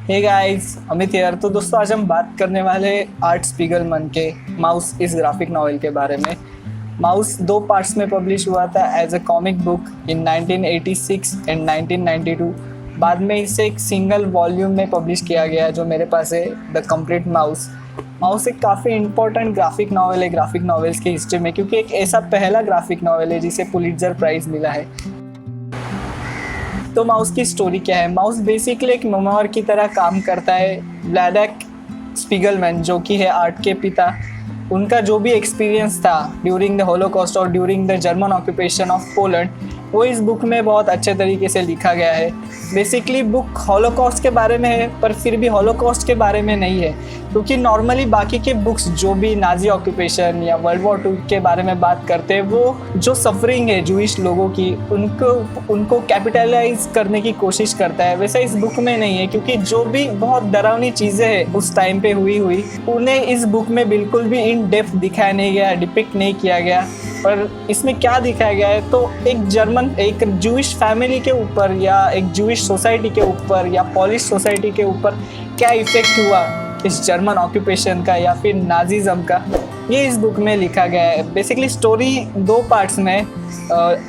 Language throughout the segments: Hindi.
हे गाइस, अमित यार। तो दोस्तों, आज हम बात करने वाले आर्ट स्पीगलमैन के माउस इस ग्राफिक नॉवेल के बारे में। माउस दो पार्ट्स में पब्लिश हुआ था as a comic book in 1986 and 1992। बाद में इसे एक सिंगल वॉल्यूम में पब्लिश किया गया जो मेरे पास है, द कंप्लीट माउस। माउस एक काफ़ी इंपॉर्टेंट ग्राफिक नॉवेल है ग्राफिक नॉवेल्स की हिस्ट्री में, क्योंकि एक ऐसा पहला ग्राफिक नॉवेल है जिसे पुलिट्जर प्राइज़ मिला है। तो माउस की स्टोरी क्या है? माउस बेसिकली एक मेमोर की तरह काम करता है। व्लादिक स्पीगलमैन, जो कि है आर्ट के पिता, उनका जो भी एक्सपीरियंस था ड्यूरिंग द होलोकॉस्ट और during the German occupation of Poland, वो इस बुक में बहुत अच्छे तरीके से लिखा गया है। बेसिकली बुक हॉलोकॉस्ट के बारे में है, पर फिर भी हॉलोकॉस्ट के बारे में नहीं है, क्योंकि नॉर्मली बाकी के बुक्स जो भी नाजी ऑक्यूपेशन या वर्ल्ड वॉर 2 के बारे में बात करते हैं, वो जो सफरिंग है जूइश लोगों की, उनको कैपिटलाइज करने की कोशिश करता है। वैसा इस बुक में नहीं है, क्योंकि जो भी बहुत डरावनी चीज़ें हैं उस टाइम पे हुई उन्हें इस बुक में बिल्कुल भी इन डेप्थ दिखाया नहीं गया, डिपिक्ट नहीं किया गया। पर इसमें क्या दिखाया गया है, तो एक जूइश फैमिली के ऊपर या एक जूइश सोसाइटी के ऊपर या पॉलिश सोसाइटी के ऊपर क्या इफेक्ट हुआ इस जर्मन ऑक्यूपेशन का या फिर नाजिज्म का, ये इस बुक में लिखा गया है। बेसिकली स्टोरी दो पार्ट्स में।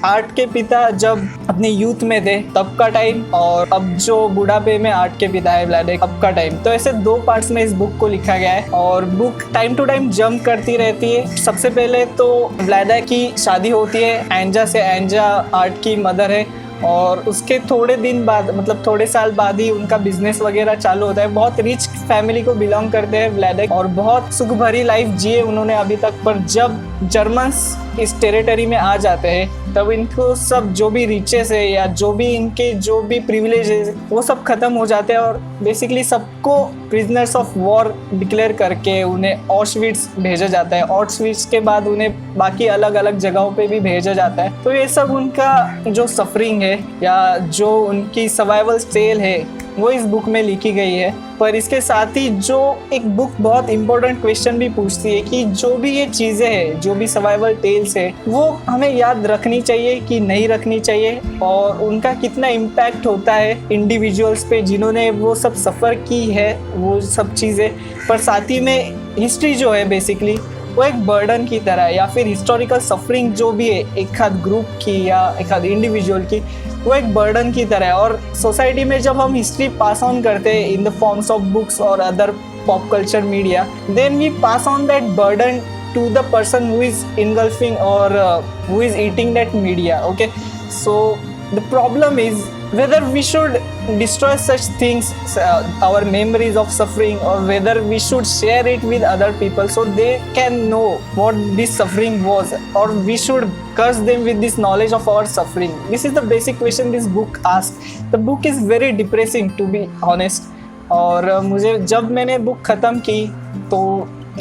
आर्ट के पिता जब अपने यूथ में थे तब का टाइम, और अब जो बुढ़ापे में आर्ट के पिता है व्लादिक, अब का टाइम। तो ऐसे दो पार्ट्स में इस बुक को लिखा गया है, और book time to time jump करती रहती है। सबसे पहले तो व्लादिक की शादी होती है एंजा से। एंजा आर्ट की मदर है, और उसके थोड़े दिन बाद, मतलब थोड़े साल बाद ही उनका बिजनेस वगैरह चालू होता है। बहुत रिच फैमिली को बिलोंग करते हैं व्लादिक, और बहुत सुख भरी लाइफ जिए उन्होंने अभी तक। पर जब जर्मन्स इस टेरिटरी में आ जाते हैं, तब इनको सब जो भी रिचेस है या जो भी प्रिविलेज है, वो सब खत्म हो जाते हैं, और बेसिकली सबको प्रिजनर्स ऑफ वॉर डिक्लेयर करके उन्हें ऑशविट्स भेजा जाता है। ऑशविट्स के बाद उन्हें बाकी अलग अलग जगहों पे भी भेजा जाता है। तो ये सब उनका जो सफरिंग है या जो उनकी सर्वाइवल टेल है, वो इस बुक में लिखी गई है। पर इसके साथ ही जो एक बुक बहुत इंपॉर्टेंट क्वेश्चन भी पूछती है कि जो भी ये चीज़ें हैं, जो भी सर्वाइवल टेल्स है, वो हमें याद रखनी चाहिए कि नहीं रखनी चाहिए, और उनका कितना इम्पैक्ट होता है इंडिविजुअल्स पे जिन्होंने वो सब सफ़र की है, वो सब चीज़ें। पर साथ ही में हिस्ट्री जो है बेसिकली वो एक बर्डन की तरह है, या फिर हिस्टोरिकल सफरिंग जो भी है एक आध ग्रुप की या एक आध इंडिविजुअल की, वो एक बर्डन की तरह है। और सोसाइटी में जब हम हिस्ट्री पास ऑन करते हैं in the forms of books और other pop culture media, then we pass on that burden to the person who is engulfing or who is eating that media. Okay, so the problem is whether we should destroy such things, our memories of suffering, or whether we should share it with other people so they can know what this suffering was, or we should curse them with this knowledge of our suffering. This is the basic question this book asks. The book is very depressing, to be honest. और मुझे जब मैंने बुक ख़त्म की तो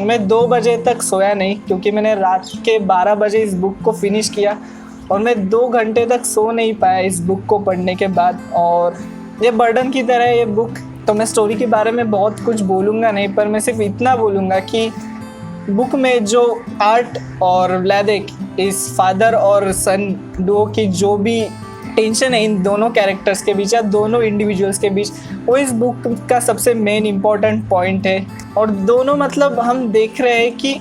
मैं 2 बजे तक सोया नहीं, क्योंकि मैंने रात के 12 बजे इस बुक को फिनिश किया, और मैं 2 घंटे तक सो नहीं पाया इस बुक को पढ़ने के बाद। और ये बर्डन की तरह है ये बुक। तो मैं स्टोरी के बारे में बहुत कुछ बोलूँगा नहीं, पर मैं सिर्फ इतना बोलूँगा कि बुक में जो आर्ट और व्लादिक, इस फादर और सन डुओ की जो भी टेंशन है इन दोनों कैरेक्टर्स के बीच या दोनों इंडिविजुअल्स के बीच, वो इस बुक का सबसे मेन इम्पॉर्टेंट पॉइंट है। और दोनों, मतलब हम देख रहे हैं कि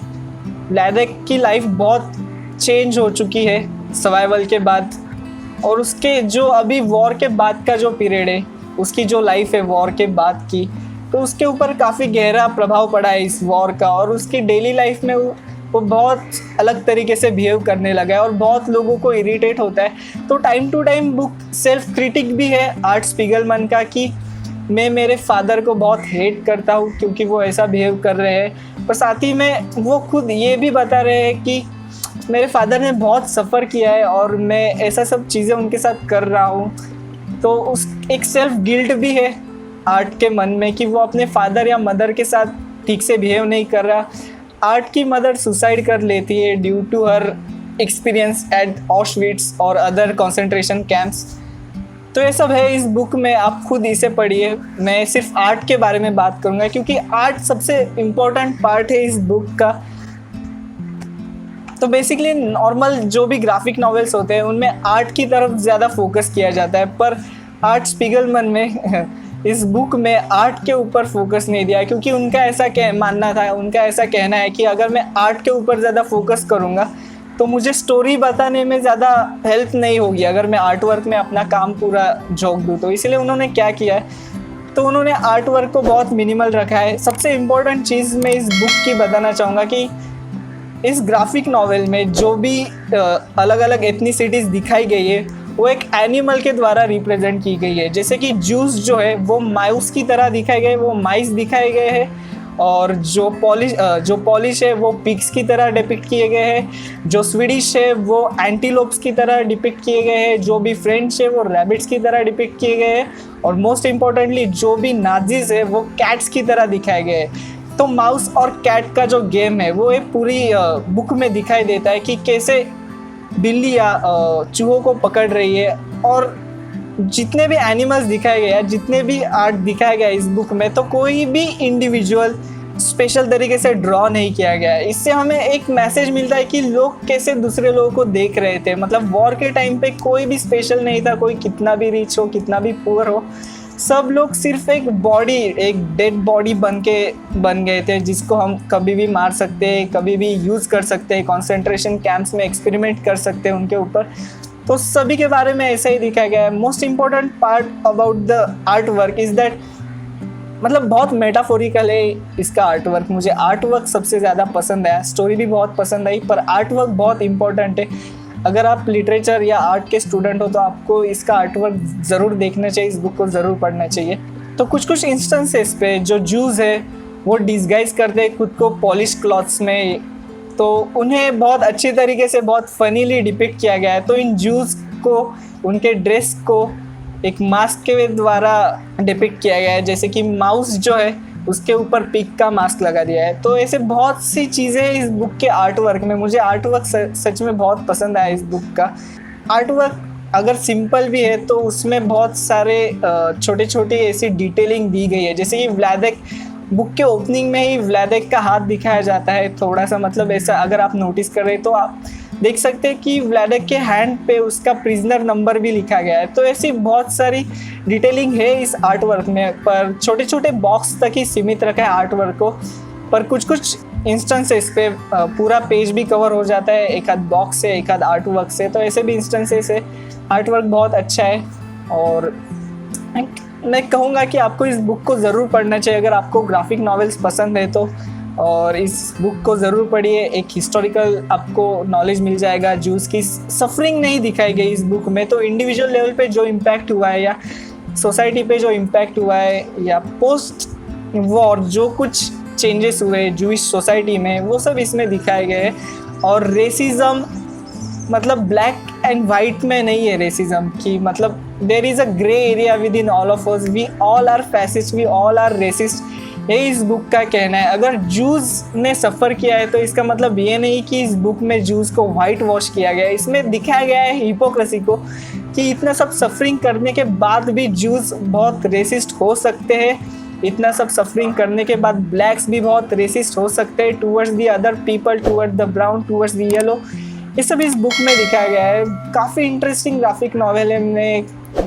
व्लादिक की लाइफ बहुत चेंज हो चुकी है सर्वाइवल के बाद, और उसके जो अभी वॉर के बाद का जो पीरियड है, उसकी जो लाइफ है वॉर के बाद की, तो उसके ऊपर काफ़ी गहरा प्रभाव पड़ा है इस वॉर का। और उसकी डेली लाइफ में वो बहुत अलग तरीके से बिहेव करने लगा है, और बहुत लोगों को इरिटेट होता है। तो time to time book self critic भी है आर्ट स्पीगलमैन का, कि मैं मेरे फादर को बहुत हेट करता हूँ क्योंकि वो ऐसा बिहेव कर रहे हैं। पर साथ ही में वो खुद ये भी बता रहे हैं कि मेरे फादर ने बहुत सफ़र किया है और मैं ऐसा सब चीज़ें उनके साथ कर रहा हूँ। तो उस एक सेल्फ गिल्ट भी है आर्ट के मन में कि वो अपने फादर या मदर के साथ ठीक से बिहेव नहीं कर रहा। आर्ट की मदर सुसाइड कर लेती है due to her experience at Auschwitz और अदर कंसंट्रेशन कैंप्स। तो ये सब है इस बुक में, आप खुद इसे पढ़िए। मैं सिर्फ आर्ट के बारे में बात करूँगा क्योंकि आर्ट सबसे इम्पोर्टेंट पार्ट है इस बुक का। तो बेसिकली नॉर्मल जो भी ग्राफिक नॉवेल्स होते हैं उनमें आर्ट की तरफ ज़्यादा फोकस किया जाता है, पर आर्ट स्पीगलमैन में इस बुक में आर्ट के ऊपर फोकस नहीं दिया, क्योंकि उनका ऐसा मानना था, उनका ऐसा कहना है कि अगर मैं आर्ट के ऊपर ज़्यादा फोकस करूँगा तो मुझे स्टोरी बताने में ज़्यादा हेल्प नहीं होगी अगर मैं आर्ट वर्क में अपना काम पूरा झोंक दूँ। तो इसलिए उन्होंने क्या किया है, तो उन्होंने आर्ट वर्क को बहुत मिनिमल रखा है। सबसे इम्पोर्टेंट चीज़ मैं इस बुक की बताना चाहूँगा कि इस ग्राफिक नॉवेल में जो भी अलग अलग एथनिसिटीज़ दिखाई गई है वो एक एनिमल के द्वारा रिप्रेजेंट की गई है। जैसे कि जूस जो है वो माउस की तरह दिखाए गए, वो माइस दिखाए गए हैं, और जो पॉलिश है वो पिग्स की तरह डिपिक्ट किए गए हैं, जो स्वीडिश है वो एंटीलोप्स की तरह डिपिक्ट किए गए हैं, जो भी फ्रेंच है वो रैबिट्स की तरह डिपिक्ट किए गए हैं, और मोस्ट इम्पॉर्टेंटली जो भी नाजीज है वो कैट्स की तरह दिखाए गए हैं। तो माउस और कैट का जो गेम है वो एक पूरी बुक में दिखाई देता है कि कैसे बिल्ली या चूहों को पकड़ रही है। और जितने भी एनिमल्स दिखाए गए हैं, जितने भी आर्ट दिखाया गया है इस बुक में, तो कोई भी इंडिविजुअल स्पेशल तरीके से ड्रॉ नहीं किया गया है। इससे हमें एक मैसेज मिलता है कि लोग कैसे दूसरे लोगों को देख रहे थे। मतलब वॉर के टाइम पे कोई भी स्पेशल नहीं था, कोई कितना भी रिच हो, कितना भी पुअर हो, सब लोग सिर्फ एक बॉडी, एक डेड बॉडी बन गए थे जिसको हम कभी भी मार सकते हैं, कभी भी यूज़ कर सकते हैं, कॉन्सेंट्रेशन कैंप्स में एक्सपेरिमेंट कर सकते हैं उनके ऊपर। तो सभी के बारे में ऐसा ही दिखाया गया है। Most important part about the art work is that, मतलब बहुत मेटाफोरिकल है इसका आर्ट वर्क। मुझे आर्ट वर्क सबसे ज़्यादा पसंद आया, स्टोरी भी बहुत पसंद आई, पर आर्ट वर्क बहुत इंपॉर्टेंट है। अगर आप लिटरेचर या आर्ट के स्टूडेंट हो तो आपको इसका आर्ट वर्क ज़रूर देखना चाहिए, इस बुक को ज़रूर पढ़ना चाहिए। तो कुछ इंस्टेंसेस पे जो जूस है वो डिस्गाइज करते हैं खुद को पॉलिश क्लॉथ्स में, तो उन्हें बहुत अच्छी तरीके से बहुत फनीली डिपिक्ट किया गया है। तो इन जूस को, उनके ड्रेस को एक मास्क के द्वारा डिपिक्ट किया गया है। जैसे कि माउस जो है उसके ऊपर पिग का मास्क लगा दिया है। तो ऐसे बहुत सी चीज़ें इस बुक के आर्ट वर्क में, मुझे आर्ट वर्क सच में बहुत पसंद आया इस बुक का। आर्ट वर्क अगर सिंपल भी है तो उसमें बहुत सारे छोटे छोटे ऐसी डिटेलिंग दी गई है। जैसे कि व्लादेक, बुक के ओपनिंग में ही व्लादेक का हाथ दिखाया जाता है थोड़ा सा, मतलब ऐसा अगर आप नोटिस कर रहे तो आप देख सकते हैं कि व्लादेक के हैंड पे उसका प्रिजनर नंबर भी लिखा गया है। तो ऐसी बहुत सारी डिटेलिंग है इस आर्ट वर्क में, पर छोटे छोटे बॉक्स तक ही सीमित रखा है आर्ट वर्क को। पर कुछ इंस्टेंसेस पे पूरा पेज भी कवर हो जाता है, एक आध बॉक्स से, एक आध आर्ट वर्क से। तो ऐसे भी इंस्टेंसेस है। आर्ट वर्क बहुत अच्छा है और मैं कहूँगा कि आपको इस बुक को ज़रूर पढ़ना चाहिए अगर आपको ग्राफिक नॉवेल्स पसंद है तो। और इस बुक को ज़रूर पढ़िए, एक हिस्टोरिकल आपको नॉलेज मिल जाएगा। जूस की सफरिंग नहीं दिखाई गई इस बुक में, तो इंडिविजुअल लेवल पे जो इम्पैक्ट हुआ है या सोसाइटी पे जो इम्पैक्ट हुआ है या पोस्ट वॉर जो कुछ चेंजेस हुए जूइश सोसाइटी में, वो सब इसमें दिखाए गए हैं। और रेसिज्म मतलब ब्लैक एंड वाइट में नहीं है रेसिज्म की, मतलब there is a grey area within all of us, we all are fascist, we all are racist, यही इस बुक का कहना है। अगर जूस ने सफ़र किया है तो इसका मतलब ये नहीं कि इस बुक में जूस को वाइट वॉश किया गया है। इसमें दिखाया गया है हिपोक्रेसी को, कि इतना सब सफरिंग करने के बाद भी जूस बहुत रेसिस्ट हो सकते हैं, इतना सब सफरिंग करने के बाद ब्लैक्स भी बहुत रेसिस्ट हो सकते हैं towards the other people, towards the brown, towards the yellow. ये सब इस बुक में दिखाया गया है। काफ़ी इंटरेस्टिंग ग्राफिक नॉवेल है। मैं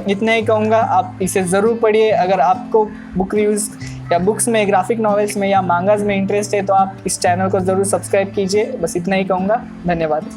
इतना ही कहूँगा, आप इसे ज़रूर पढ़िए। अगर आपको बुक रिव्यूज़ या बुक्स में, ग्राफिक नॉवेल्स में या मांगास में इंटरेस्ट है तो आप इस चैनल को ज़रूर सब्सक्राइब कीजिए। बस इतना ही कहूँगा। धन्यवाद।